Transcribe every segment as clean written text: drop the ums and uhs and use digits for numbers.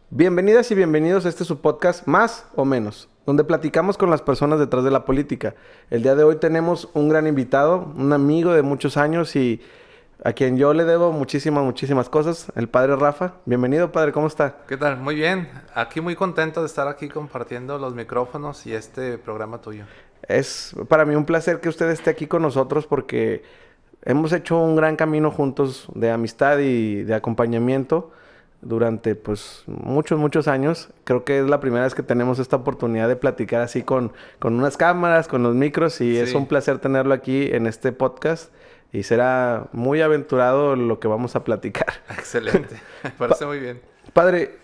Bienvenidas y bienvenidos a este su podcast Más o Menos, donde platicamos con las personas detrás de la política. El día de hoy tenemos un gran invitado, un amigo de muchos años y a quien yo le debo muchísimas cosas, el padre Rafa. Bienvenido, padre, ¿cómo está? ¿Qué tal? Muy bien. Aquí muy contento de estar aquí compartiendo los micrófonos y este programa tuyo. Es para mí un placer que usted esté aquí con nosotros porque hemos hecho un gran camino juntos de amistad y de acompañamiento durante pues muchos años. Creo que es la primera vez que tenemos esta oportunidad de platicar así con unas cámaras, con los micros y es un Sí, placer tenerlo aquí en este podcast y será muy aventurado lo que vamos a platicar. excelente. Me Pa- parece muy bien. Padre,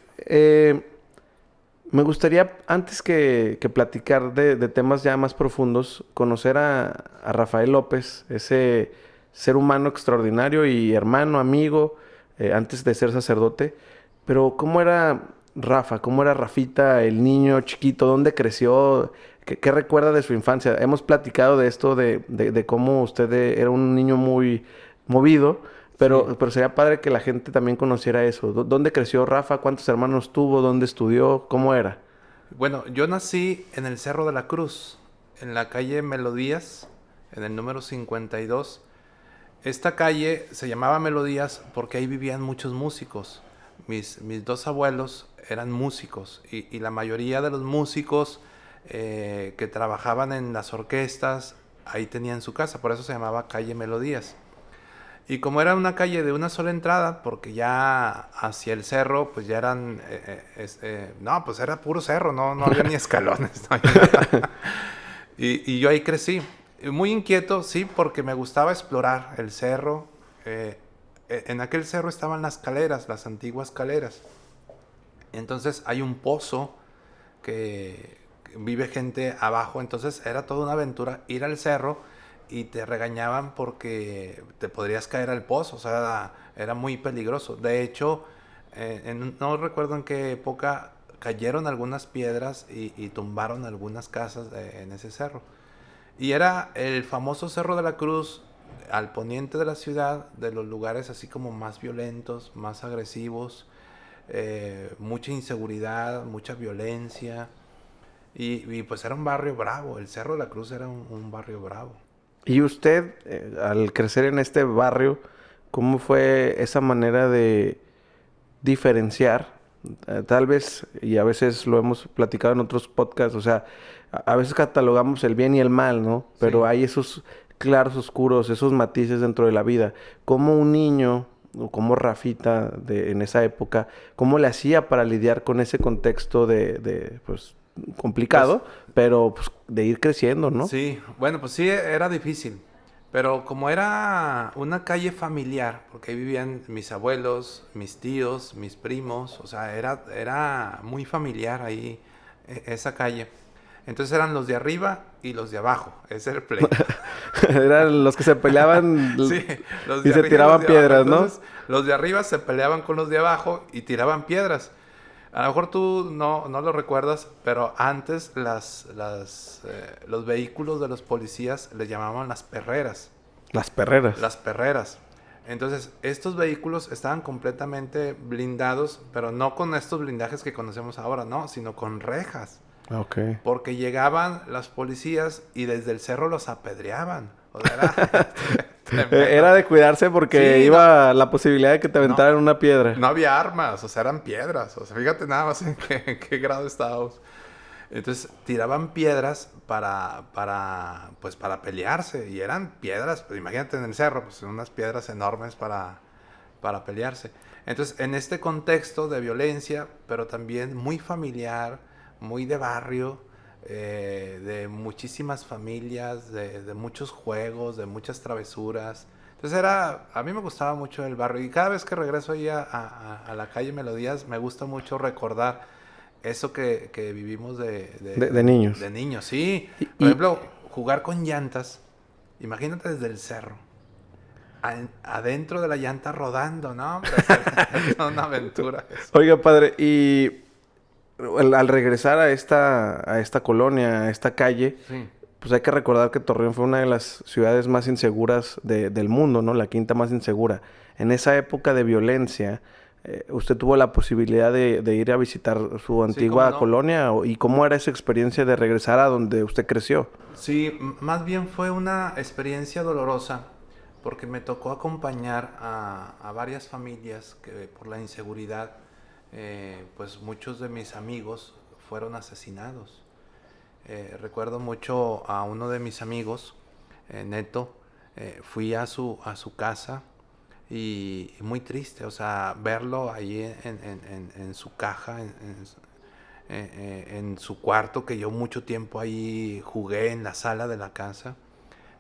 me gustaría, antes que platicar de temas ya más profundos, conocer a Rafael López, ese ser humano extraordinario y hermano, amigo, antes de ser sacerdote. Pero, ¿cómo era Rafa? ¿Cómo era Rafita, el niño chiquito? ¿Dónde creció? ¿Qué recuerda de su infancia? Hemos platicado de esto, de cómo usted era un niño muy movido. Sí. Pero sería padre que la gente también conociera eso. ¿Dónde creció Rafa? ¿Cuántos hermanos tuvo? ¿Dónde estudió? ¿Cómo era? Bueno, yo nací en el Cerro de la Cruz, en la calle Melodías, en el número 52. Esta calle se llamaba Melodías porque ahí vivían muchos músicos. Mis dos abuelos eran músicos y la mayoría de los músicos que trabajaban en las orquestas ahí tenían su casa, por eso se llamaba calle Melodías. Y como era una calle de una sola entrada, porque ya hacia el cerro, pues ya eran, no, pues era puro cerro, no había ni escalones, no había nada. Y yo ahí crecí. Muy inquieto, sí, porque me gustaba explorar el cerro. En aquel cerro estaban las caleras, las antiguas caleras. Entonces hay un pozo que vive gente abajo, entonces era toda una aventura ir al cerro y te regañaban porque te podrías caer al pozo, o sea, era muy peligroso. De hecho, no recuerdo en qué época cayeron algunas piedras y tumbaron algunas casas en ese cerro. Y era el famoso Cerro de la Cruz, al poniente de la ciudad, de los lugares así como más violentos, más agresivos, mucha inseguridad, mucha violencia. Y pues era un barrio bravo, el Cerro de la Cruz era un barrio bravo. Y usted, al crecer en este barrio, ¿cómo fue esa manera de diferenciar? Tal vez, y a veces lo hemos platicado en otros podcasts, o sea, a veces catalogamos el bien y el mal, ¿no? Pero Sí. hay esos claros oscuros, esos matices dentro de la vida. ¿Cómo un niño, o como Rafita en esa época, cómo le hacía para lidiar con ese contexto pues, Pues complicado, pero pues, de ir creciendo, ¿no? sí, bueno, pues sí, era difícil. Pero como era una calle familiar, porque ahí vivían mis abuelos, mis tíos, mis primos, o sea, era muy familiar ahí esa calle. Entonces eran los de arriba y los de abajo, ese era el pleito. Eran los que se peleaban Sí, los y de se arriba y los tiraban de abajo. piedras, ¿no? Entonces, los de arriba se peleaban con los de abajo y tiraban piedras. A lo mejor tú no lo recuerdas, pero antes los vehículos de los policías les llamaban las perreras. Las perreras. Las perreras. Entonces, estos vehículos estaban completamente blindados, pero no con estos blindajes que conocemos ahora, no, sino con rejas. Ok. Porque llegaban las policías y desde el cerro los apedreaban. O sea, era tremendo. Era de cuidarse porque Sí, no, iba la posibilidad de que te no, aventaran una piedra. no había armas, o sea, eran piedras. O sea, fíjate nada más en qué grado estábamos. Entonces tiraban piedras pues para pelearse. Y eran piedras, pues imagínate en el cerro, pues unas piedras enormes para pelearse. Entonces, en este contexto de violencia, pero también muy familiar, muy de barrio, de muchísimas familias, de muchos juegos, de muchas travesuras. Entonces a mí me gustaba mucho el barrio y cada vez que regreso ahí a la calle Melodías me gusta mucho recordar eso que vivimos De niños. de niños. Sí, Y, por y- ejemplo, jugar con llantas. Imagínate desde el cerro, adentro de la llanta rodando, ¿no? Hombre, es una aventura eso. oiga, padre, y al regresar a esta colonia, a esta calle, Sí, pues hay que recordar que Torreón fue una de las ciudades más inseguras del mundo, ¿no? La quinta más insegura. En esa época de violencia, ¿usted tuvo la posibilidad de ir a visitar su Sí, cómo antigua no. colonia? ¿Y cómo era esa experiencia de regresar a donde usted creció? Sí, más bien fue una experiencia dolorosa porque me tocó acompañar a varias familias que por la inseguridad, pues muchos de mis amigos fueron asesinados. Recuerdo mucho a uno de mis amigos, Neto, fui a su casa y muy triste, o sea, verlo ahí en su caja, en su cuarto, que yo mucho tiempo ahí jugué en la sala de la casa,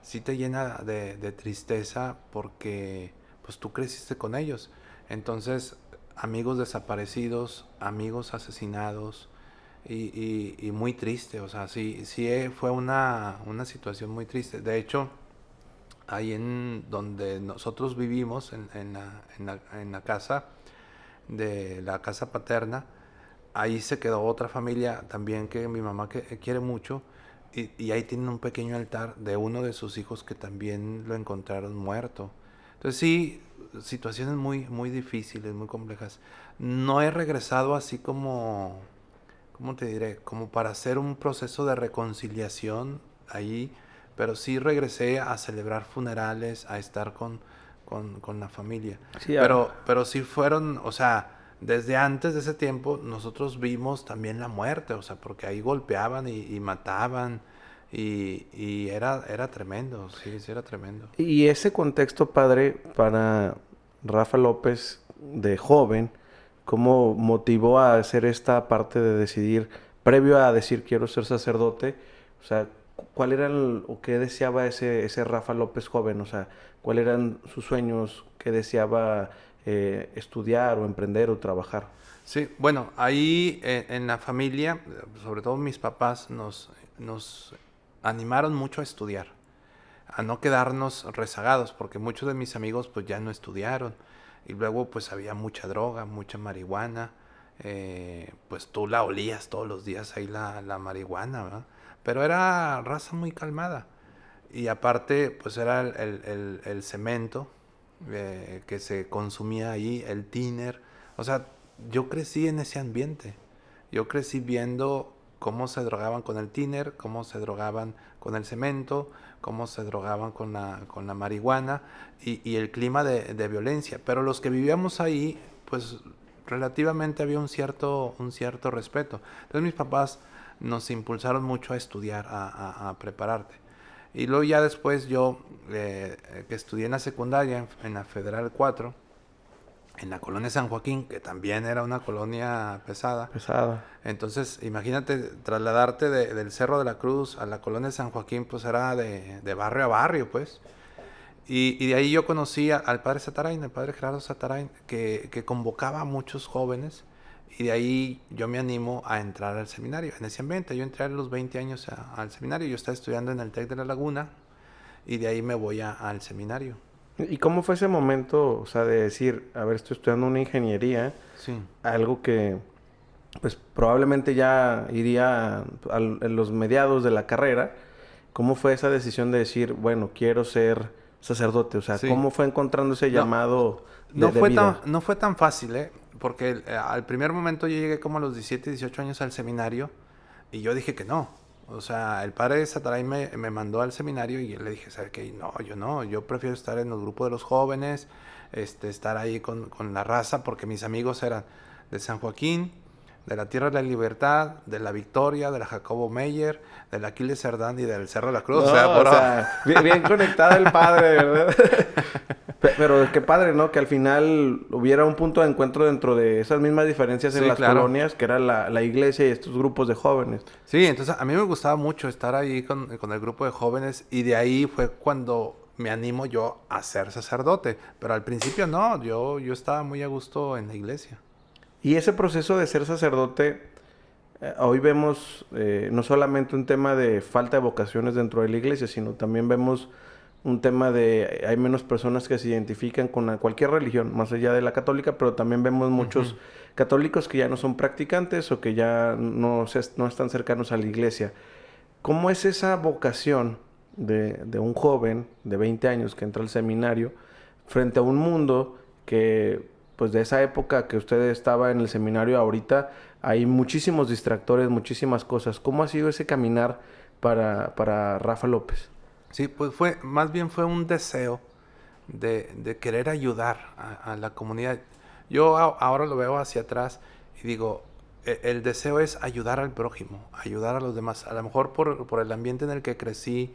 sí te llena de tristeza porque pues tú creciste con ellos. Entonces, amigos desaparecidos, amigos asesinados y muy triste, o sea, sí, sí fue una situación muy triste. De hecho, ahí en donde nosotros vivimos, en la casa, de la casa paterna, ahí se quedó otra familia también que mi mamá quiere mucho y ahí tienen un pequeño altar de uno de sus hijos que también lo encontraron muerto. Entonces sí, situaciones muy, muy difíciles, muy complejas. No he regresado así como, ¿cómo te diré? Como para hacer un proceso de reconciliación ahí, pero sí regresé a celebrar funerales, a estar con la familia. Sí, Pero sí fueron, o sea, desde antes de ese tiempo nosotros vimos también la muerte, o sea, porque ahí golpeaban y mataban y era tremendo, sí, sí era tremendo. y ese contexto, padre, para Rafa López de joven, ¿cómo motivó a hacer esta parte de decidir, previo a decir quiero ser sacerdote? O sea, ¿cuál era o qué deseaba ese Rafa López joven? O sea, ¿cuáles eran sus sueños? ¿Qué deseaba estudiar o emprender o trabajar? Sí, bueno, ahí en la familia, sobre todo mis papás, nos animaron mucho a estudiar, a no quedarnos rezagados, porque muchos de mis amigos pues ya no estudiaron y luego pues había mucha droga, mucha marihuana, pues tú la olías todos los días ahí la marihuana, ¿verdad? Pero era raza muy calmada y aparte pues era el cemento que se consumía ahí, el tiner, o sea, yo crecí en ese ambiente, yo crecí viendo cómo se drogaban con el tiner, cómo se drogaban con el cemento, cómo se drogaban con la marihuana y el clima de violencia. Pero los que vivíamos ahí, pues relativamente había un cierto respeto. Entonces mis papás nos impulsaron mucho a estudiar, a prepararte. Y luego ya después yo, que estudié en la secundaria, en la Federal 4, en la colonia San Joaquín, que también era una colonia pesada. Pesada. Entonces, imagínate trasladarte del Cerro de la Cruz a la colonia San Joaquín, pues era de barrio a barrio, pues. Y de ahí yo conocí al padre Satarain, el padre Gerardo Satarain, que convocaba a muchos jóvenes. Y de ahí yo me animo a entrar al seminario. En ese ambiente, yo entré a los 20 años al seminario. Yo estaba estudiando en el TEC de La Laguna y de ahí me voy al seminario. ¿Y cómo fue ese momento, o sea, de decir, a ver, estoy estudiando una ingeniería, Sí. algo que pues probablemente ya iría en los mediados de la carrera? ¿Cómo fue esa decisión de decir, bueno, quiero ser sacerdote? O sea, Sí. ¿cómo fue encontrando ese No, llamado de vida? no fue tan fácil, ¿eh? Porque al primer momento yo llegué como a los 17, 18 años al seminario y yo dije que no. O sea, el padre de Sataray me mandó al seminario y yo le dije, ¿sabes qué? No, yo prefiero estar en los grupos de los jóvenes, estar ahí con la raza, porque mis amigos eran de San Joaquín, de la Tierra de la Libertad, de la Victoria, de la Jacobo Meyer, del Aquiles Cerdán y del Cerro de la Cruz. O sea, No, o sea, bien conectado el padre, ¿verdad? Pero qué padre, ¿no? Que al final hubiera un punto de encuentro dentro de esas mismas diferencias en sí, las claro. colonias, que era la iglesia y estos grupos de jóvenes. Sí, entonces a mí me gustaba mucho estar ahí con el grupo de jóvenes y de ahí fue cuando me animo yo a ser sacerdote. Pero al principio no, yo estaba muy a gusto en la iglesia. Y ese proceso de ser sacerdote, hoy vemos no solamente un tema de falta de vocaciones dentro de la iglesia, sino también vemos un tema de hay menos personas que se identifican con cualquier religión, más allá de la católica, pero también vemos muchos Ujú. católicos que ya no son practicantes o que ya no están cercanos a la iglesia. ¿Cómo es esa vocación de un joven de 20 años que entra al seminario frente a un mundo que pues de esa época que usted estaba en el seminario ahorita, hay muchísimos distractores, muchísimas cosas. ¿Cómo ha sido ese caminar para Rafa López? Sí, pues más bien fue un deseo de querer ayudar a la comunidad. Yo ahora lo veo hacia atrás y digo, el deseo es ayudar al prójimo, ayudar a los demás. A lo mejor por el ambiente en el que crecí,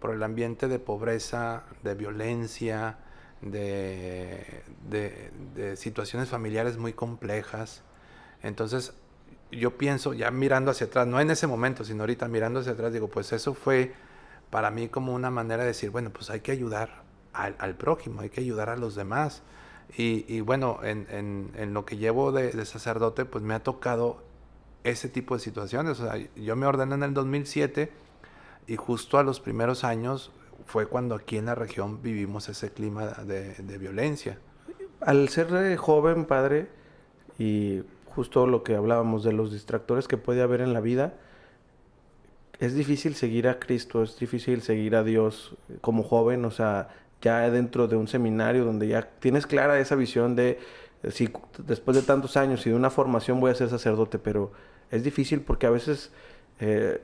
por el ambiente de pobreza, de violencia, de situaciones familiares muy complejas. Entonces, yo pienso, ya mirando hacia atrás, no en ese momento, sino ahorita mirando hacia atrás, digo, pues eso fue para mí como una manera de decir, bueno, pues hay que ayudar al prójimo, hay que ayudar a los demás. Y bueno, en lo que llevo de sacerdote, pues me ha tocado ese tipo de situaciones. O sea, yo me ordené en el 2007 y justo a los primeros años fue cuando aquí en la región vivimos ese clima de violencia. Al ser joven, padre, y justo lo que hablábamos de los distractores que puede haber en la vida, es difícil seguir a Cristo, es difícil seguir a Dios como joven, o sea, ya dentro de un seminario donde ya tienes clara esa visión de si después de tantos años y de una formación voy a ser sacerdote, pero es difícil porque a veces eh,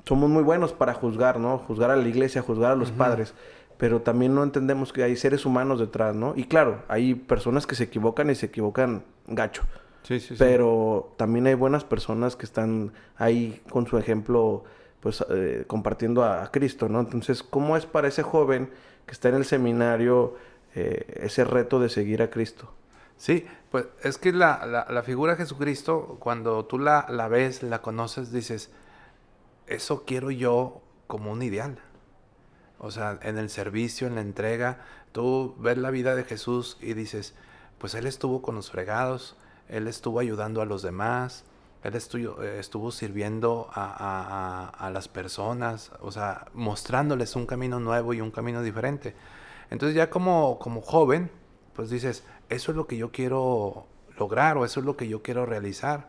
somos muy buenos para juzgar, ¿no? Juzgar a la iglesia, juzgar a los Ujú. padres, pero también no entendemos que hay seres humanos detrás, ¿no? Y claro, hay personas que se equivocan y se equivocan gacho, Sí, sí, sí. pero también hay buenas personas que están ahí con su ejemplo, pues compartiendo a Cristo, ¿no? Entonces, ¿cómo es para ese joven que está en el seminario ese reto de seguir a Cristo? Sí, pues es que la figura de Jesucristo, cuando tú la ves, la conoces, dices, eso quiero yo como un ideal. O sea, en el servicio, en la entrega, tú ves la vida de Jesús y dices, pues Él estuvo con los fregados, Él estuvo ayudando a los demás, Él estuvo sirviendo a las personas, o sea, mostrándoles un camino nuevo y un camino diferente. Entonces ya como joven, pues dices, eso es lo que yo quiero lograr o eso es lo que yo quiero realizar.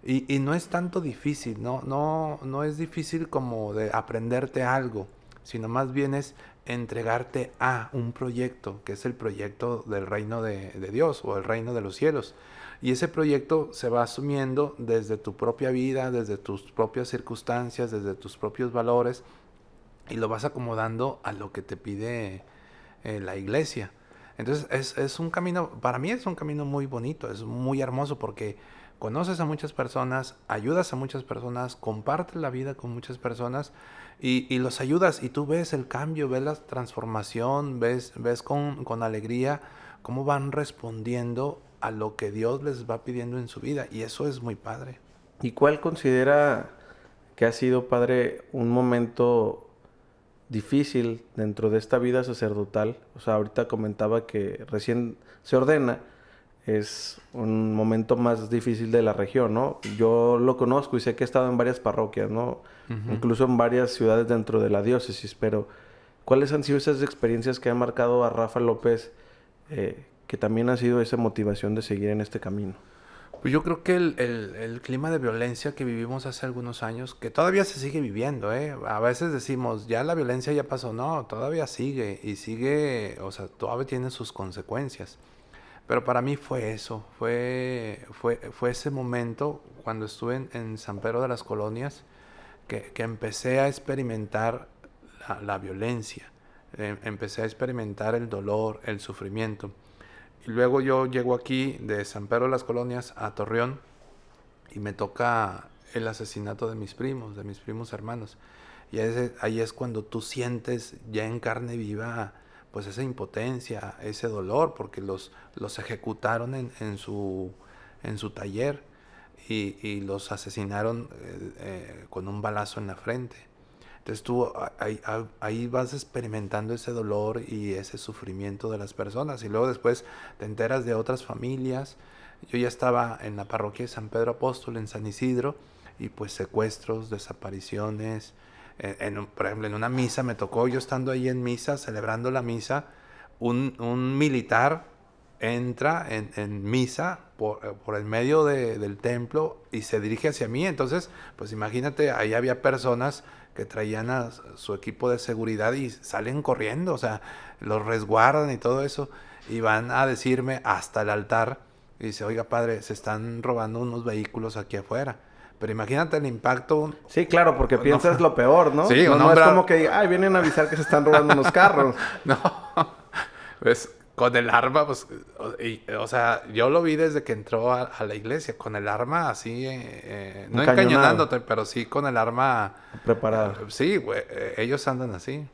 Y no es tanto difícil, no es difícil como de aprenderte algo, sino más bien es entregarte a un proyecto, que es el proyecto del reino de Dios o el reino de los cielos. Y ese proyecto se va asumiendo desde tu propia vida, desde tus propias circunstancias, desde tus propios valores, y lo vas acomodando a lo que te pide la iglesia. Entonces es un camino, para mí es un camino muy bonito, es muy hermoso porque conoces a muchas personas, ayudas a muchas personas, compartes la vida con muchas personas y los ayudas y tú ves el cambio, ves la transformación, ves con alegría cómo van respondiendo a lo que Dios les va pidiendo en su vida y eso es muy padre. ¿Y cuál considera que ha sido, padre, un momento difícil dentro de esta vida sacerdotal? O sea, ahorita comentaba que recién se ordena, es un momento más difícil de la región, ¿no? Yo lo conozco y sé que he estado en varias parroquias, ¿no? Ujú. Incluso en varias ciudades dentro de la diócesis, pero ¿cuáles han sido esas experiencias que han marcado a Rafa López, que también ha sido esa motivación de seguir en este camino? Pues yo creo que el clima de violencia que vivimos hace algunos años, que todavía se sigue viviendo, ¿eh? A veces decimos, ya la violencia ya pasó, no, todavía sigue y sigue, o sea, todavía tiene sus consecuencias. Pero para mí fue eso, fue ese momento cuando estuve en San Pedro de las Colonias que empecé a experimentar la violencia, empecé a experimentar el dolor, el sufrimiento. Y luego yo llego aquí de San Pedro de las Colonias a Torreón y me toca el asesinato de mis primos hermanos. Y ahí es cuando tú sientes ya en carne viva pues esa impotencia, ese dolor, porque los ejecutaron en su taller y los asesinaron con un balazo en la frente. Entonces tú ahí vas experimentando ese dolor y ese sufrimiento de las personas y luego después te enteras de otras familias. Yo ya estaba en la parroquia de San Pedro Apóstol en San Isidro y pues secuestros, desapariciones. Por ejemplo, en una misa me tocó, yo estando ahí en misa, celebrando la misa, un militar entra en misa por el medio del templo y se dirige hacia mí. Entonces, pues imagínate, ahí había personas que traían a su equipo de seguridad y salen corriendo, o sea, los resguardan y todo eso. y van a decirme hasta el altar, y dice, oiga padre, se están robando unos vehículos aquí afuera. Pero imagínate el impacto. Sí, claro, porque No, piensas lo peor, ¿no? sí, No, un no es hombre, como que, ay, vienen a avisar que se están robando unos carros. no, pues con el arma, pues, o sea, yo lo vi desde que entró a la iglesia, con el arma así, no Encañonado, encañonándote, pero sí con el arma, preparado. sí, güey, ellos andan así.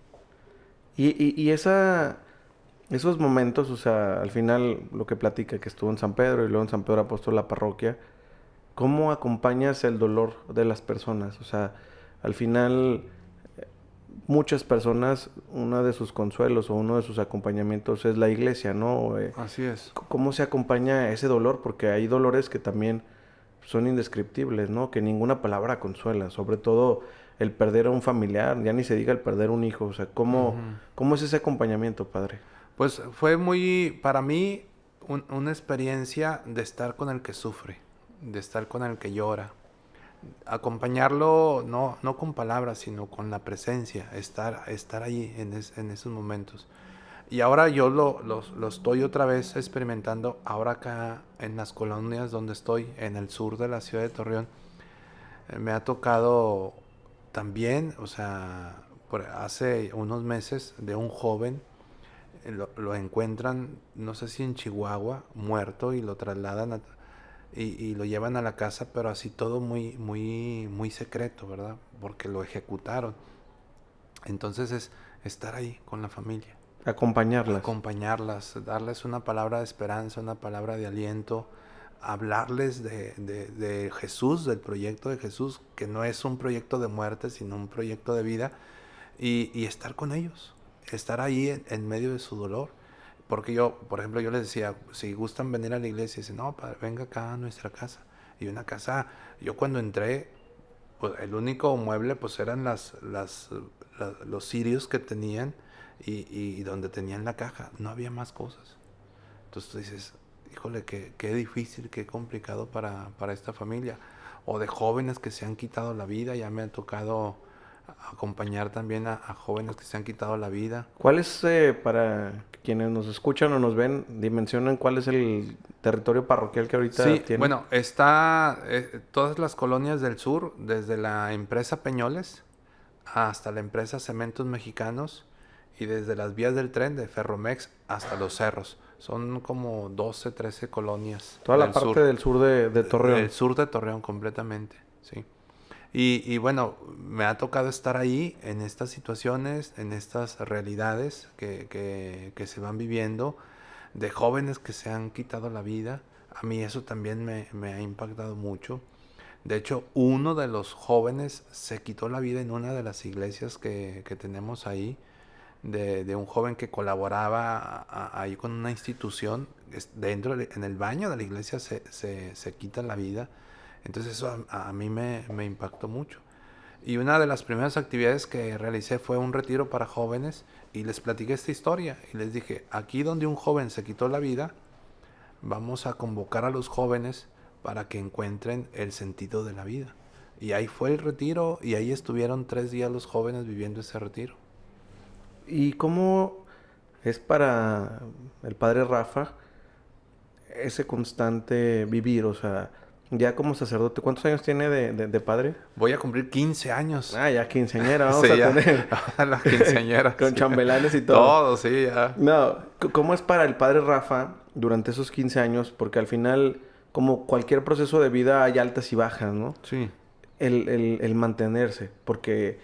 Y esos momentos, o sea, al final lo que platica que estuvo en San Pedro y luego en San Pedro Apóstol la parroquia, ¿cómo acompañas el dolor de las personas? O sea, al final muchas personas, uno de sus consuelos o uno de sus acompañamientos es la iglesia, ¿no? Así es. ¿Cómo se acompaña ese dolor? Porque hay dolores que también son indescriptibles, ¿no? Que ninguna palabra consuela, sobre todo el perder a un familiar, ya ni se diga el perder un hijo, o sea, Ujú. ¿cómo es ese acompañamiento, padre? Pues fue muy, para mí, una experiencia de estar con el que sufre, de estar con el que llora. Acompañarlo no con palabras, sino con la presencia, estar ahí en esos momentos. Y ahora yo lo estoy otra vez experimentando, ahora acá en las colonias donde estoy, en el sur de la ciudad de Torreón. Me ha tocado también, o sea, hace unos meses, de un joven, lo encuentran, no sé si en Chihuahua, muerto, y lo trasladan y lo llevan a la casa, pero así todo muy secreto, ¿verdad? Porque lo ejecutaron. Entonces es estar ahí con la familia, Acompañarlas. acompañarlas, darles una palabra de esperanza, una palabra de aliento, hablarles de Jesús, del proyecto de Jesús, que no es un proyecto de muerte, sino un proyecto de vida, y estar con ellos, estar ahí en medio de su dolor. Porque yo, por ejemplo, yo les decía, si gustan venir a la iglesia, dicen, no, padre, venga acá a nuestra casa. Y una casa, yo cuando entré, pues el único mueble pues eran los cirios que tenían y donde tenían la caja, no había más cosas. Entonces tú dices, híjole, qué difícil, qué complicado para esta familia. O de jóvenes que se han quitado la vida, ya me ha tocado acompañar también a jóvenes que se han quitado la vida. ¿Cuál es, para quienes nos escuchan o nos ven, dimensionan cuál es el territorio parroquial que ahorita Sí, tienen? bueno, está todas las colonias del sur, desde la empresa Peñoles hasta la empresa Cementos Mexicanos y desde las vías del tren de Ferromex hasta los cerros. Son como 12, 13 colonias Toda la del parte sur, del sur de del Torreón. sur de Torreón completamente, sí. Y bueno, me ha tocado estar ahí en estas situaciones, en estas realidades que se van viviendo, de jóvenes que se han quitado la vida. A mí eso también me ha impactado mucho. De hecho, uno de los jóvenes se quitó la vida en una de las iglesias que tenemos ahí, de un joven que colaboraba ahí con una institución, en el baño de la iglesia se quita la vida. Entonces eso a mí me impactó mucho. Y una de las primeras actividades que realicé fue un retiro para jóvenes y les platiqué esta historia y les dije, aquí donde un joven se quitó la vida, vamos a convocar a los jóvenes para que encuentren el sentido de la vida. Y ahí fue el retiro y ahí estuvieron 3 días los jóvenes viviendo ese retiro. ¿Y cómo es para el padre Rafa ese constante vivir? O sea, ya como sacerdote, ¿cuántos años tiene de padre? Voy a cumplir 15 años. Ah, ya quinceañera, vamos Sí, a ya. tener. A las quinceañeras. Con Sí. chambelanes y todo. Todo, sí, ya. No, ¿cómo es para el padre Rafa durante esos 15 años? Porque al final, como cualquier proceso de vida, hay altas y bajas, ¿no? Sí, El mantenerse, porque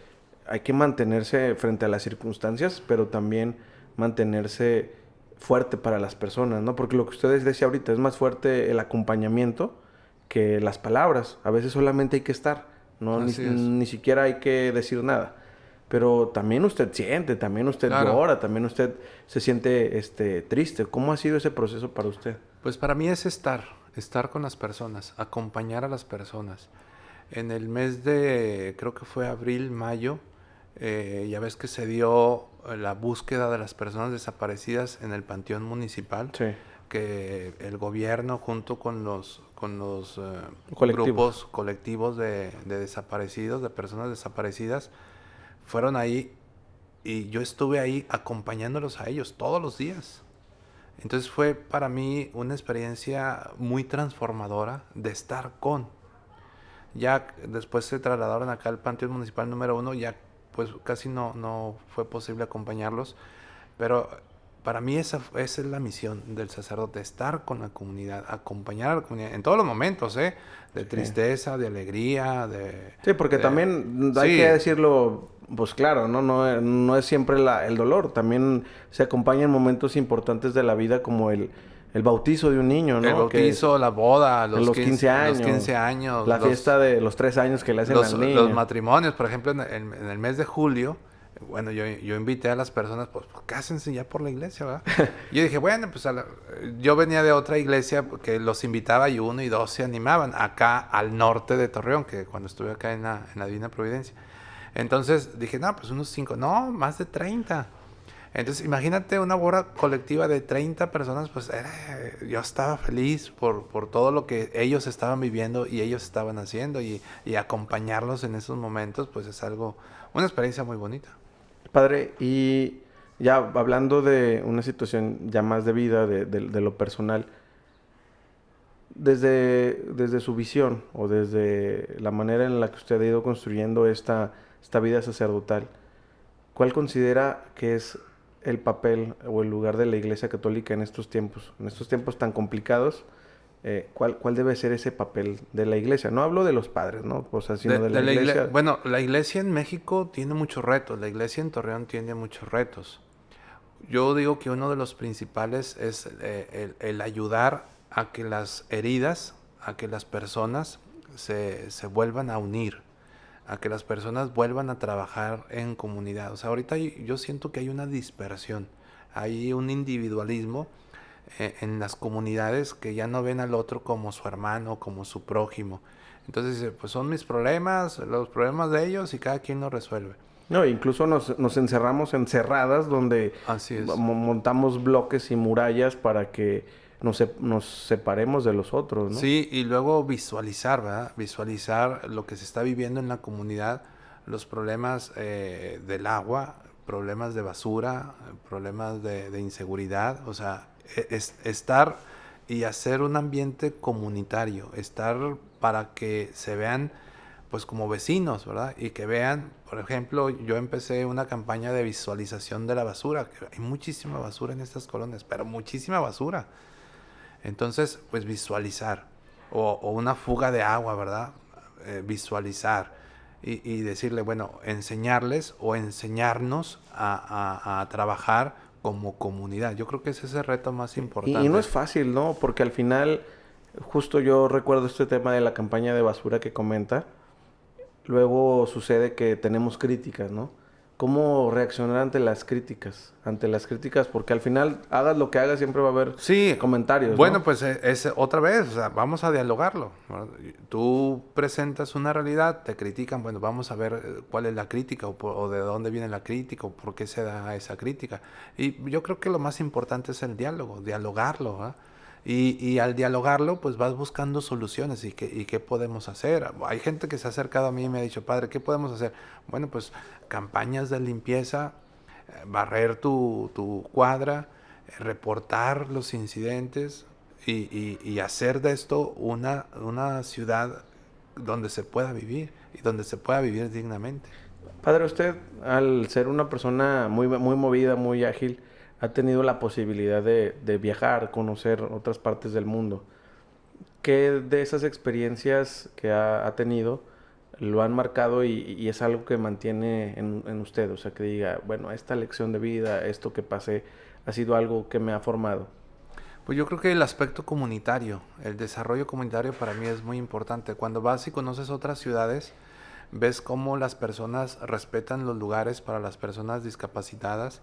hay que mantenerse frente a las circunstancias, pero también mantenerse fuerte para las personas, ¿no? Porque lo que ustedes decían ahorita es más fuerte el acompañamiento que las palabras. A veces solamente hay que estar, no ni, así es. ni siquiera hay que decir nada. Pero también usted siente, también usted Claro. llora, también usted se siente triste. ¿Cómo ha sido ese proceso para usted? Pues para mí es estar con las personas, acompañar a las personas. En el mes de, creo que fue abril, mayo, ya ves que se dio la búsqueda de las personas desaparecidas en el Panteón Municipal, Sí, que el gobierno junto con los colectivos. grupos colectivos de desaparecidos, de personas desaparecidas, fueron ahí y yo estuve ahí acompañándolos a ellos todos los días. Entonces fue para mí una experiencia muy transformadora de estar con. Ya después se trasladaron acá al Panteón Municipal número 1, ya pues casi no fue posible acompañarlos, pero para mí esa es la misión del sacerdote, estar con la comunidad, acompañar a la comunidad en todos los momentos, ¿eh? De Sí. tristeza, de alegría, Sí, porque de... también hay que Sí, decirlo, pues claro, ¿no? No es siempre el dolor, también se acompaña en momentos importantes de la vida como el bautizo de un niño, el ¿no? Que es bautizo, la boda, en los 15 los 15 años, años, la fiesta de los 3 años que le hacen al los niño. matrimonios, por ejemplo, en el mes de julio, bueno, yo invité a las personas, pues cásense ya por la iglesia, ¿verdad? Y yo dije, bueno, pues yo venía de otra iglesia que los invitaba y uno y dos se animaban, acá al norte de Torreón, que cuando estuve acá en la Divina Providencia. Entonces dije, no, pues unos 5, no, más de 30. Entonces, imagínate una boda colectiva de 30 personas, pues yo estaba feliz por todo lo que ellos estaban viviendo y ellos estaban haciendo y acompañarlos en esos momentos, pues es algo, una experiencia muy bonita. Padre, y ya hablando de una situación ya más de vida, de lo personal, desde su visión o desde la manera en la que usted ha ido construyendo esta vida sacerdotal, ¿cuál considera que es el papel o el lugar de la Iglesia Católica en estos tiempos tan complicados? ¿Cuál debe ser ese papel de la Iglesia? No hablo de los padres, ¿no? O sea, sino de la Iglesia. Bueno, la iglesia en México tiene muchos retos, la iglesia en Torreón tiene muchos retos. Yo digo que uno de los principales es el ayudar a que las heridas, a que las personas se vuelvan a unir, a que las personas vuelvan a trabajar en comunidad. O sea, ahorita yo siento que hay una dispersión, hay un individualismo en las comunidades que ya no ven al otro como su hermano, como su prójimo. Entonces, pues son mis problemas, los problemas de ellos y cada quien los resuelve. No, incluso nos encerramos en cerradas donde Así es. montamos bloques y murallas para que nos separemos de los otros, ¿no? Sí, y luego visualizar, ¿verdad? Visualizar lo que se está viviendo en la comunidad, los problemas del agua, problemas de basura, problemas de inseguridad, o sea, estar y hacer un ambiente comunitario, estar para que se vean pues como vecinos, ¿verdad? Y que vean, por ejemplo, yo empecé una campaña de visualización de la basura, que hay muchísima basura en estas colonias, pero muchísima basura. Entonces, pues visualizar. O una fuga de agua, ¿verdad? Visualizar. Y decirle, bueno, enseñarles o enseñarnos a trabajar como comunidad. Yo creo que ese es el reto más Y no importante. es fácil, ¿no? Porque al final, justo yo recuerdo este tema de la campaña de basura que comenta. Luego sucede que tenemos críticas, ¿no? ¿Cómo reaccionar ante las críticas? Ante las críticas, porque al final, hagas lo que hagas, siempre va a haber Sí, comentarios, ¿no? bueno, pues es otra vez, o sea, vamos a dialogarlo, ¿verdad? Tú presentas una realidad, te critican, bueno, vamos a ver cuál es la crítica o de dónde viene la crítica o por qué se da esa crítica. Y yo creo que lo más importante es el diálogo, dialogarlo, ¿verdad? Y al dialogarlo, pues vas buscando soluciones y qué podemos hacer. Hay gente que se ha acercado a mí y me ha dicho, padre, ¿qué podemos hacer? Bueno, pues campañas de limpieza, barrer tu cuadra, reportar los incidentes y hacer de esto una ciudad donde se pueda vivir y donde se pueda vivir dignamente. Padre, usted, al ser una persona muy movida, muy ágil, ha tenido la posibilidad de viajar, conocer otras partes del mundo. ¿Qué de esas experiencias que ha tenido lo han marcado y es algo que mantiene en usted? O sea, que diga, bueno, esta lección de vida, esto que pasé, ha sido algo que me ha formado. Pues yo creo que el aspecto comunitario, el desarrollo comunitario para mí es muy importante. Cuando vas y conoces otras ciudades, ves cómo las personas respetan los lugares para las personas discapacitadas,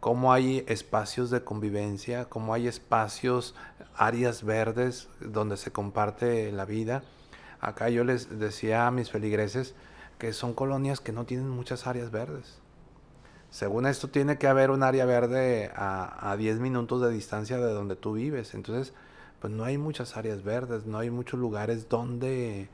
cómo hay espacios de convivencia, cómo hay espacios, áreas verdes donde se comparte la vida. Acá yo les decía a mis feligreses que son colonias que no tienen muchas áreas verdes. Según esto tiene que haber un área verde a 10 minutos de distancia de donde tú vives. Entonces, pues no hay muchas áreas verdes, no hay muchos lugares donde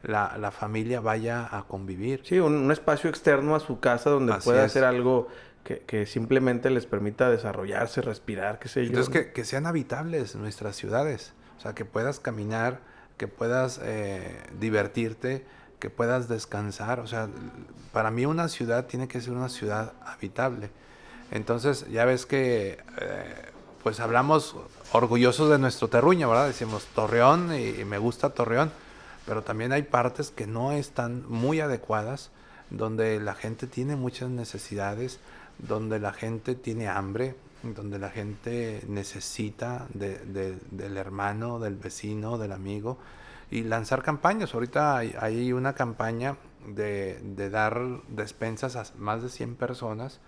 la familia vaya a convivir. Sí, un espacio externo a su casa donde Así pueda hacer es. algo que simplemente les permita desarrollarse, respirar, qué sé yo, Entonces, ¿no? que sean habitables nuestras ciudades. O sea, que puedas caminar, que puedas divertirte, que puedas descansar. O sea, para mí una ciudad tiene que ser una ciudad habitable. Entonces, ya ves que, pues hablamos orgullosos de nuestro terruño, ¿verdad? Decimos Torreón y me gusta Torreón, pero también hay partes que no están muy adecuadas, donde la gente tiene muchas necesidades, donde la gente tiene hambre, donde la gente necesita del hermano, del vecino, del amigo, y lanzar campañas. Ahorita hay una campaña de dar despensas a más de 100 personas.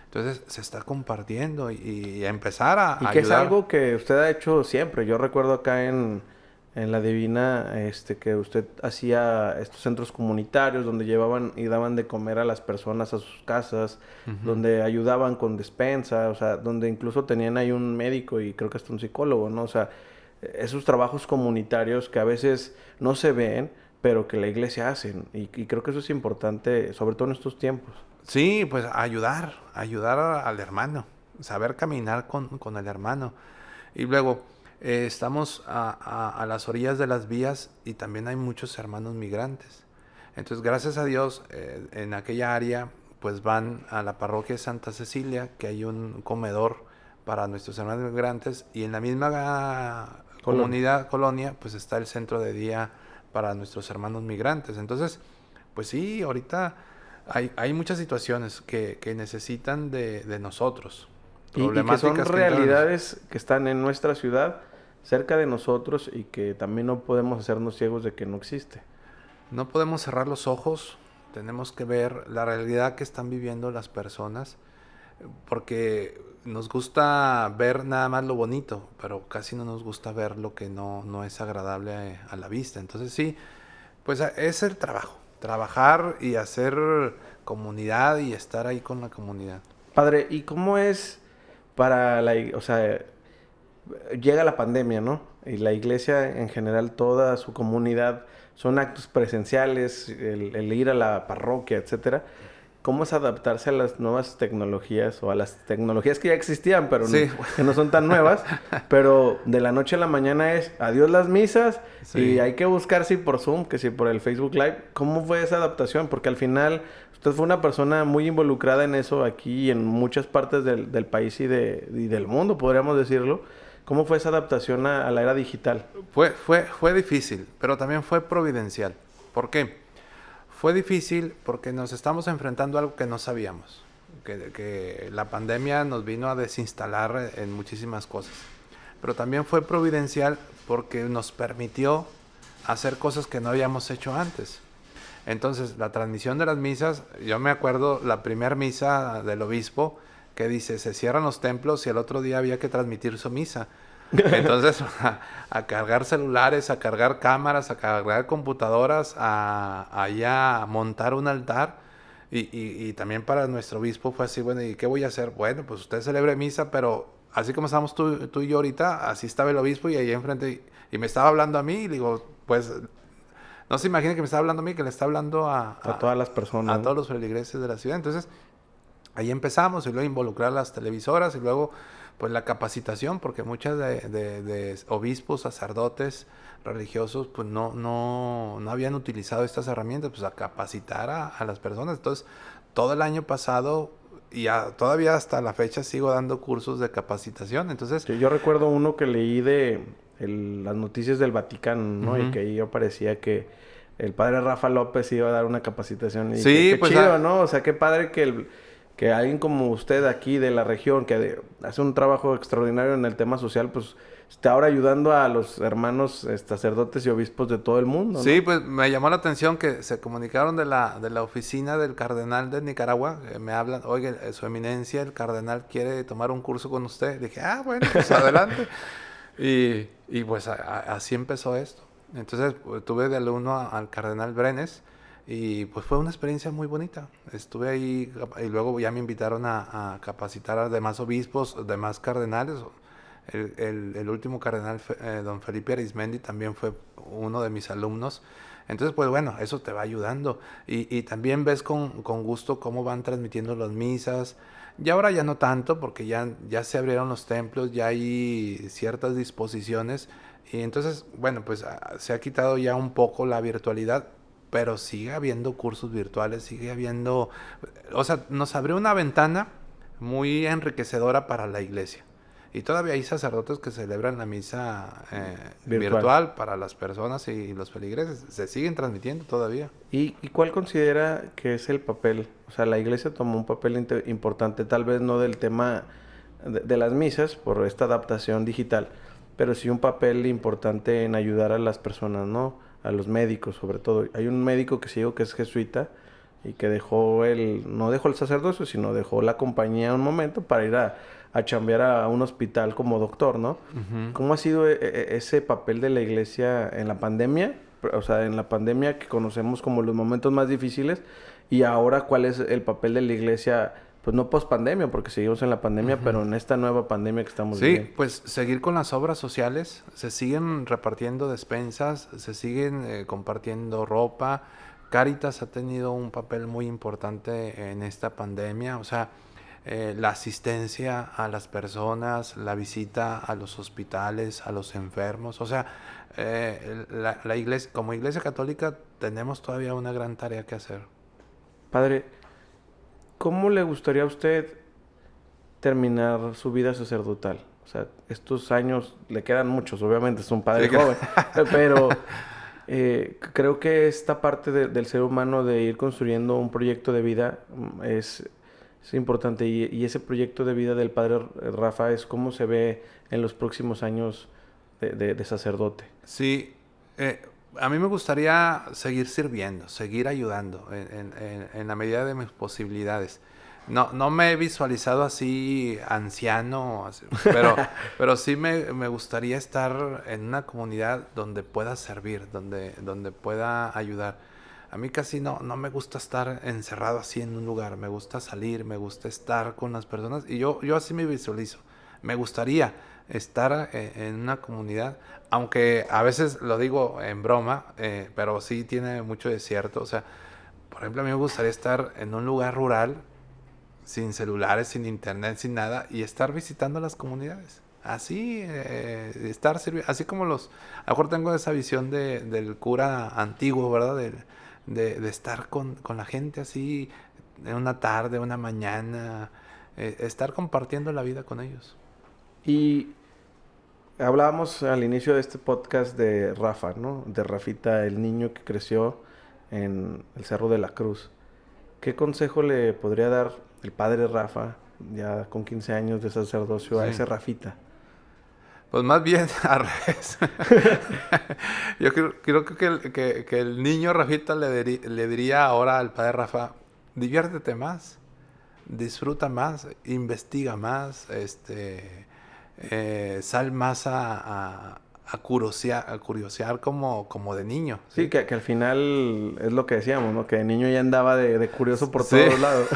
Entonces se está compartiendo y a empezar Y a que es ayudar. algo que usted ha hecho siempre. Yo recuerdo acá en La Divina, que usted hacía estos centros comunitarios donde llevaban y daban de comer a las personas a sus casas, Ujú. donde ayudaban con despensa, o sea, donde incluso tenían ahí un médico y creo que hasta un psicólogo, ¿no? O sea, esos trabajos comunitarios que a veces no se ven, pero que la iglesia hacen. Y creo que eso es importante, sobre todo en estos tiempos. Sí, pues ayudar al hermano, saber caminar con el hermano. Y luego estamos a las orillas de las vías y también hay muchos hermanos migrantes. Entonces, gracias a Dios, en aquella área, pues van a la parroquia de Santa Cecilia, que hay un comedor para nuestros hermanos migrantes, y en la misma Colonia. colonia, pues está el centro de día para nuestros hermanos migrantes. Entonces, pues sí, ahorita hay muchas situaciones que necesitan de nosotros, Y que son problemáticas que entran en nosotros. realidades que están en nuestra ciudad, cerca de nosotros y que también no podemos hacernos ciegos de que no existe. No podemos cerrar los ojos, tenemos que ver la realidad que están viviendo las personas, porque nos gusta ver nada más lo bonito, pero casi no nos gusta ver lo que no es agradable a la vista. Entonces sí, pues es el trabajo, trabajar y hacer comunidad y estar ahí con la comunidad. Padre, ¿y cómo es para o sea, llega la pandemia, ¿no? Y la iglesia en general, toda su comunidad, son actos presenciales, el ir a la parroquia, etcétera. ¿Cómo es adaptarse a las nuevas tecnologías o a las tecnologías que ya existían, pero Sí, que no son tan nuevas? Pero de la noche a la mañana es adiós las misas y sí. hay que buscar si por Zoom, que si por el Facebook Live. ¿Cómo fue esa adaptación? Porque al final usted fue una persona muy involucrada en eso aquí y en muchas partes del país y del mundo, podríamos decirlo. ¿Cómo fue esa adaptación a la era digital? Fue difícil, pero también fue providencial. ¿Por qué? Fue difícil porque nos estamos enfrentando a algo que no sabíamos. Que la pandemia nos vino a desinstalar en muchísimas cosas. Pero también fue providencial porque nos permitió hacer cosas que no habíamos hecho antes. Entonces, la transmisión de las misas, yo me acuerdo la primera misa del obispo que dice, se cierran los templos y el otro día había que transmitir su misa. Entonces, a cargar celulares, a cargar cámaras, a cargar computadoras, allá a montar un altar. Y también para nuestro obispo fue así, bueno, ¿y qué voy a hacer? Bueno, pues usted celebre misa, pero así como estamos tú y yo ahorita, así estaba el obispo y ahí enfrente, y me estaba hablando a mí, y digo, pues, no se imagine que me está hablando a mí, que le está hablando A todas las personas, a ¿no? todos los feligreses de la ciudad. Entonces, ahí empezamos y luego involucrar las televisoras y luego pues la capacitación, porque muchas de obispos, sacerdotes, religiosos, pues no habían utilizado estas herramientas, pues a capacitar a las personas. Entonces, todo el año pasado y todavía hasta la fecha sigo dando cursos de capacitación. Entonces, Sí, yo recuerdo uno que leí de las noticias del Vaticano, ¿no? Y ujú. que ahí aparecía que el padre Rafa López iba a dar una capacitación y dije, Sí, qué pues chido, ¿no? O sea, qué padre que alguien como usted aquí de la región, hace un trabajo extraordinario en el tema social, pues está ahora ayudando a los hermanos sacerdotes y obispos de todo el mundo, sí, ¿no? pues me llamó la atención que se comunicaron de la oficina del cardenal de Nicaragua. Me hablan, oye, su eminencia, el cardenal quiere tomar un curso con usted. Dije, bueno, pues adelante. Y pues así empezó esto. Entonces pues, tuve de alumno al cardenal Brenes y pues fue una experiencia muy bonita. Estuve ahí y luego ya me invitaron a capacitar a demás obispos, demás cardenales. el último cardenal, don Felipe Arizmendi, también fue uno de mis alumnos. Entonces, pues bueno, eso te va ayudando. Y también ves con gusto cómo van transmitiendo las misas. Y ahora ya no tanto, porque ya se abrieron los templos, ya hay ciertas disposiciones. Y entonces, bueno, pues se ha quitado ya un poco la virtualidad, pero sigue habiendo cursos virtuales, sigue habiendo... O sea, nos abrió una ventana muy enriquecedora para la iglesia. Y todavía hay sacerdotes que celebran la misa Virtual. virtual para las personas y los feligreses. Se siguen transmitiendo todavía. ¿Y cuál considera que es el papel? O sea, la iglesia tomó un papel importante, tal vez no del tema de las misas, por esta adaptación digital, pero sí un papel importante en ayudar a las personas, ¿no? A los médicos, sobre todo. Hay un médico que sigo que es jesuita y que no dejó el sacerdocio, sino dejó la compañía un momento para ir a chambear a un hospital como doctor, ¿no? Ujú. ¿Cómo ha sido ese papel de la iglesia en la pandemia? O sea, en la pandemia que conocemos como los momentos más difíciles, y ahora cuál es el papel de la iglesia, pues no post pandemia, porque seguimos en la pandemia, Ujú. pero en esta nueva pandemia que estamos Sí, viviendo. pues seguir con las obras sociales, se siguen repartiendo despensas, se siguen compartiendo ropa. Cáritas ha tenido un papel muy importante en esta pandemia, o sea, la asistencia a las personas, la visita a los hospitales, a los enfermos, o sea, la iglesia, como iglesia católica tenemos todavía una gran tarea que hacer. Padre, ¿cómo le gustaría a usted terminar su vida sacerdotal? O sea, estos años le quedan muchos, obviamente es un padre Sí, joven, pero creo que esta parte del ser humano de ir construyendo un proyecto de vida es importante, y ese proyecto de vida del padre Rafa es cómo se ve en los próximos años de sacerdote. sí, a mí me gustaría seguir sirviendo, seguir ayudando en la medida de mis posibilidades. No me he visualizado así anciano, pero sí me gustaría estar en una comunidad donde pueda servir, donde pueda ayudar. A mí casi no me gusta estar encerrado así en un lugar, me gusta salir, me gusta estar con las personas y yo así me visualizo. Me gustaría estar en una comunidad, aunque a veces lo digo en broma, pero sí tiene mucho de cierto. O sea, por ejemplo, a mí me gustaría estar en un lugar rural, sin celulares, sin internet, sin nada, y estar visitando las comunidades. Así, estar sirviendo, así como a lo mejor tengo esa visión del cura antiguo, ¿verdad? De estar con la gente así, en una tarde, una mañana, estar compartiendo la vida con ellos. Y hablábamos al inicio de este podcast de Rafa, ¿no? De Rafita, el niño que creció en el Cerro de la Cruz. ¿Qué consejo le podría dar el padre Rafa, ya con 15 años de sacerdocio, a Sí. ese Rafita? Pues más bien al revés. Yo creo que el niño Rafita le diría ahora al padre Rafa, diviértete más, disfruta más, investiga más, sal más a curiosear como de niño, Sí, ¿sí? que al final es lo que decíamos, ¿no? Que de niño ya andaba de curioso por Sí, todos lados.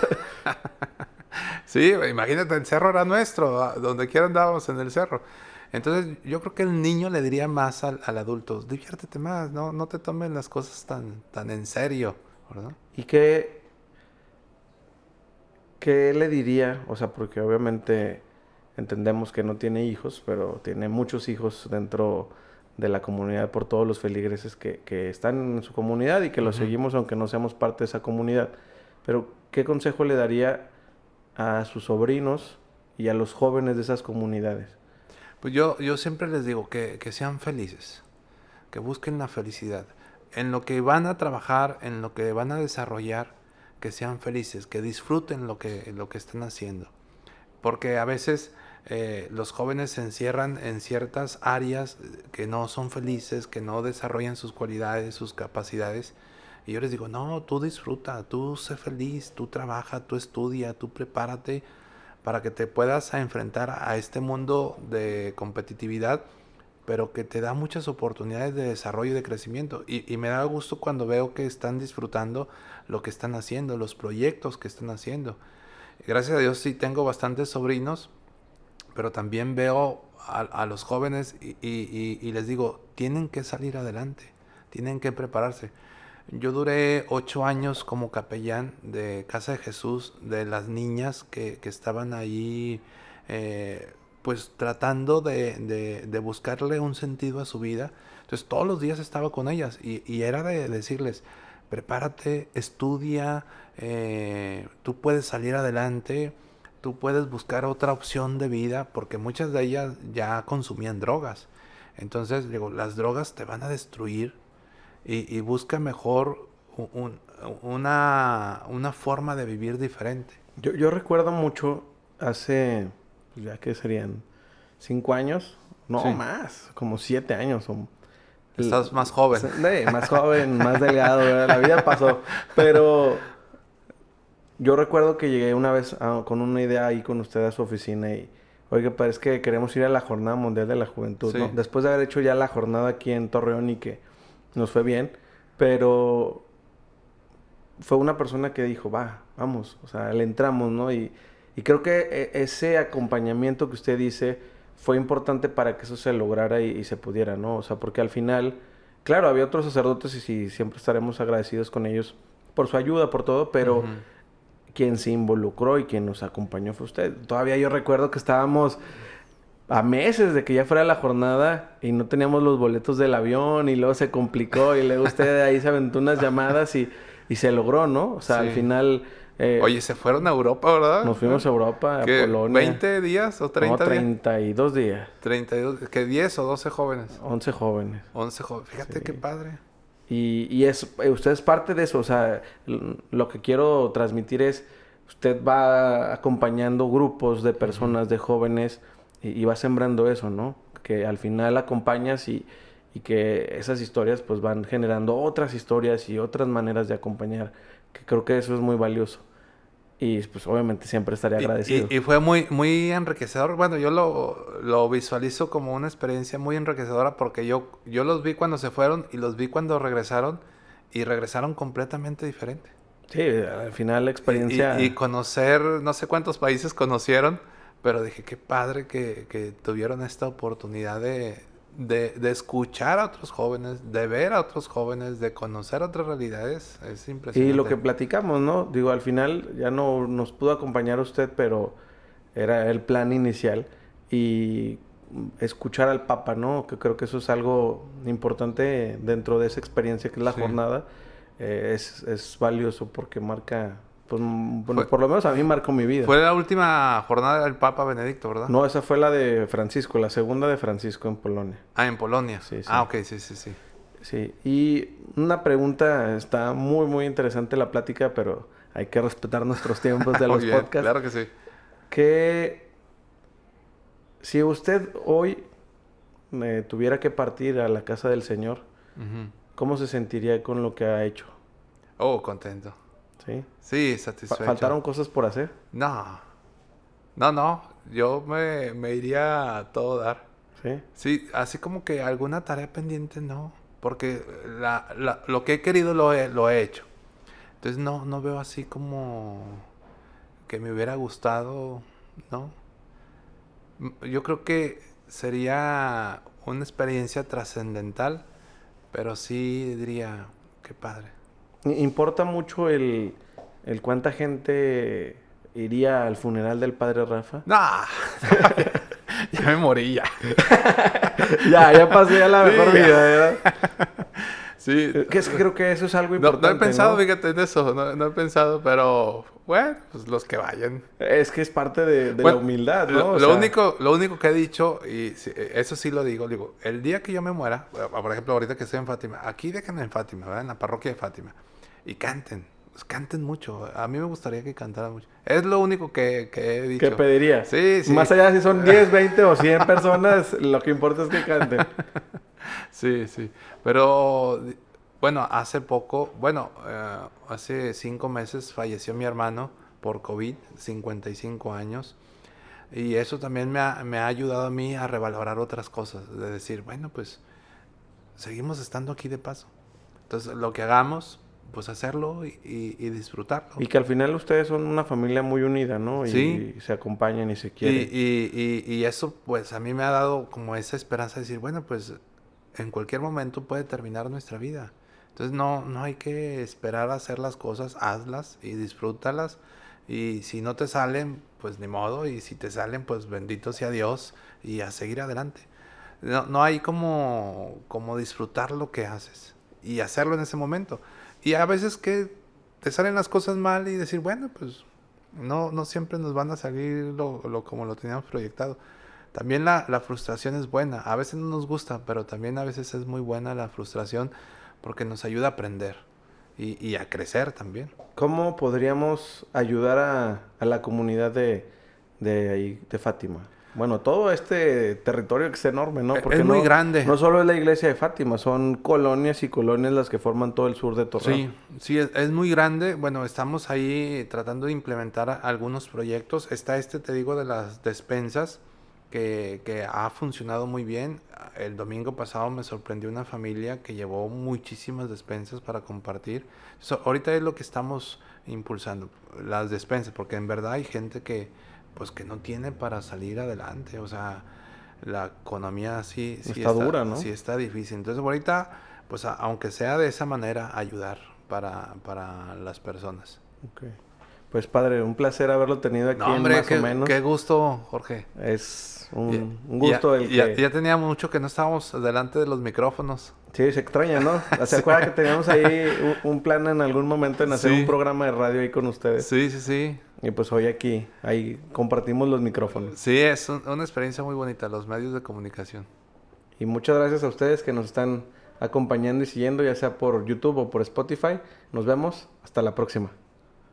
sí, imagínate, el cerro era nuestro, donde quiera andábamos en el cerro. Entonces, yo creo que el niño le diría más al adulto, diviértete más, no te tomes las cosas tan en serio, ¿verdad? ¿Y qué le diría? O sea, porque obviamente entendemos que no tiene hijos, pero tiene muchos hijos dentro de la comunidad por todos los feligreses que están en su comunidad y que los Ujú. seguimos aunque no seamos parte de esa comunidad. Pero, ¿qué consejo le daría a sus sobrinos y a los jóvenes de esas comunidades? Pues yo siempre les digo que sean felices, que busquen la felicidad. En lo que van a trabajar, en lo que van a desarrollar, que sean felices, que disfruten lo que están haciendo. Porque a veces los jóvenes se encierran en ciertas áreas que no son felices, que no desarrollan sus cualidades, sus capacidades. Y yo les digo, no, tú disfruta, tú sé feliz, tú trabaja, tú estudia, tú prepárate para que te puedas enfrentar a este mundo de competitividad, pero que te da muchas oportunidades de desarrollo y de crecimiento. Y me da gusto cuando veo que están disfrutando lo que están haciendo, los proyectos que están haciendo. Gracias a Dios sí tengo bastantes sobrinos, pero también veo a los jóvenes y les digo, tienen que salir adelante, tienen que prepararse. Yo duré 8 años como capellán de Casa de Jesús, de las niñas que estaban ahí, pues tratando de buscarle un sentido a su vida. Entonces todos los días estaba con ellas y era de decirles, prepárate, estudia, tú puedes salir adelante, tú puedes buscar otra opción de vida, porque muchas de ellas ya consumían drogas. Entonces, digo, las drogas te van a destruir y busca mejor una forma de vivir diferente. Yo recuerdo mucho hace, pues, ya que serían 5 años, no Sí. más, como 7 años. Estás más joven. Más joven, más delgado, ¿verdad? La vida pasó. Pero yo recuerdo que llegué una vez con una idea ahí con usted a su oficina y, oiga, parece que queremos ir a la Jornada Mundial de la Juventud, Sí. ¿no? Después de haber hecho ya la jornada aquí en Torreón y que nos fue bien, pero fue una persona que dijo, vamos, o sea, le entramos, ¿no? Y creo que ese acompañamiento que usted dice fue importante para que eso se lograra y se pudiera, ¿no? O sea, porque al final, claro, había otros sacerdotes y sí, siempre estaremos agradecidos con ellos por su ayuda, por todo, pero Ujú. quien se involucró y quien nos acompañó fue usted. Todavía yo recuerdo que estábamos a meses de que ya fuera la jornada y no teníamos los boletos del avión y luego se complicó y luego usted ahí se aventó unas llamadas y se logró, ¿no? O sea, al Sí. final Oye, se fueron a Europa, ¿verdad? nos fuimos a Europa, a ¿Qué? Polonia. ¿20 días o No, 30 días? 32 días. 32, ¿qué? ¿10 o 12 jóvenes? 11 jóvenes. 11 jóvenes. Fíjate Sí. qué padre. Y usted es parte de eso, o sea, lo que quiero transmitir es, usted va acompañando grupos de personas, de jóvenes, y va sembrando eso, ¿no? Que al final acompañas y que esas historias pues van generando otras historias y otras maneras de acompañar, que creo que eso es muy valioso. Y pues obviamente siempre estaré agradecido. Y fue muy, muy enriquecedor. Bueno, yo lo visualizo como una experiencia muy enriquecedora porque yo los vi cuando se fueron y los vi cuando regresaron y regresaron completamente diferente. Sí, al final la experiencia... Y conocer, no sé cuántos países conocieron, pero dije, qué padre que tuvieron esta oportunidad de escuchar a otros jóvenes, de ver a otros jóvenes, de conocer otras realidades. Es impresionante. Y lo que platicamos, ¿no? Digo, al final ya no nos pudo acompañar usted, pero era el plan inicial. Y escuchar al Papa, ¿no? Que creo que eso es algo importante dentro de esa experiencia que es la Sí. jornada. Es valioso porque marca, pues, bueno, Fue- por lo menos a mí marcó mi vida. Fue la última jornada del Papa Benedicto, ¿verdad? No, esa fue la de Francisco, la segunda de Francisco en Polonia. Ah, en Polonia. Sí, sí. Ah, ok, sí, sí, sí. Sí, y una pregunta, está muy, muy interesante la plática, pero hay que respetar nuestros tiempos de Muy los bien, podcasts. claro que sí. Que si usted hoy tuviera que partir a la casa del Señor, Ujú. ¿cómo se sentiría con lo que ha hecho? Oh, contento. ¿Sí? Sí, satisfecho. ¿Faltaron cosas por hacer? No. No. Yo me iría a todo dar. ¿Sí? Sí, así como que alguna tarea pendiente, no. Porque lo que he querido lo he hecho. Entonces no veo así como que me hubiera gustado, ¿no? Yo creo que sería una experiencia trascendental, pero sí diría, qué padre. ¿Importa mucho el cuánta gente iría al funeral del padre Rafa? ¡No! Ya me morí ya. Ya pasé a la Sí, mejor ya. vida, ¿verdad? Sí. Que es que creo que eso es algo No importante, he pensado, ¿no? fíjate, en eso. No he pensado, pero bueno, pues los que vayan. Es que es parte de la Bueno, humildad, ¿no? O Lo sea, único que he dicho, y eso sí lo digo, el día que yo me muera, por ejemplo, ahorita que estoy en Fátima, aquí déjenme en Fátima, ¿verdad? En la parroquia de Fátima, y canten, pues canten mucho. A mí me gustaría que cantaran mucho. Es lo único que he dicho. ¿qué pediría? Sí. Más allá de si son 10, 20 o 100 personas, lo que importa es que canten. Sí. Pero, bueno, hace poco, hace 5 meses falleció mi hermano por COVID, 55 años. Y eso también me ha ayudado a mí a revalorar otras cosas. De decir, bueno, pues seguimos estando aquí de paso. Entonces, lo que hagamos, pues hacerlo y disfrutarlo. Y que al final ustedes son una familia muy unida, ¿no? Sí. Y se acompañan y se quieren. Y eso pues a mí me ha dado como esa esperanza de decir, bueno, pues en cualquier momento puede terminar nuestra vida. Entonces no hay que esperar a hacer las cosas, hazlas y disfrútalas. Y si no te salen, pues ni modo. Y si te salen, pues bendito sea Dios y a seguir adelante. No hay como disfrutar lo que haces y hacerlo en ese momento. Y a veces que te salen las cosas mal y decir, bueno, pues no siempre nos van a salir como lo teníamos proyectado. También la frustración es buena. A veces no nos gusta, pero también a veces es muy buena la frustración porque nos ayuda a aprender y a crecer también. ¿Cómo podríamos ayudar a la comunidad de Fátima? Bueno, todo este territorio que es enorme, ¿no? Porque Es muy grande. no solo es la iglesia de Fátima, son colonias y colonias las que forman todo el sur de Torreón. Sí, es muy grande. Bueno, estamos ahí tratando de implementar algunos proyectos. Está te digo, de las despensas que ha funcionado muy bien. El domingo pasado me sorprendió una familia que llevó muchísimas despensas para compartir. Ahorita es lo que estamos impulsando, las despensas, porque en verdad hay gente pues que no tiene para salir adelante. O sea, la economía sí Está dura, ¿no? sí está difícil. Entonces ahorita, pues aunque sea de esa manera, ayudar para las personas. Ok. Pues padre, un placer haberlo tenido aquí No, hombre, Más o Menos. qué gusto, Jorge. Es un gusto Ya tenía mucho que no estábamos delante de los micrófonos. Sí, se extraña, ¿no? ¿Se acuerda que teníamos ahí un plan en algún momento en hacer un programa de radio ahí con ustedes? Sí. Y pues hoy aquí, ahí compartimos los micrófonos. Sí, es una experiencia muy bonita, los medios de comunicación. Y muchas gracias a ustedes que nos están acompañando y siguiendo, ya sea por YouTube o por Spotify. Nos vemos. Hasta la próxima.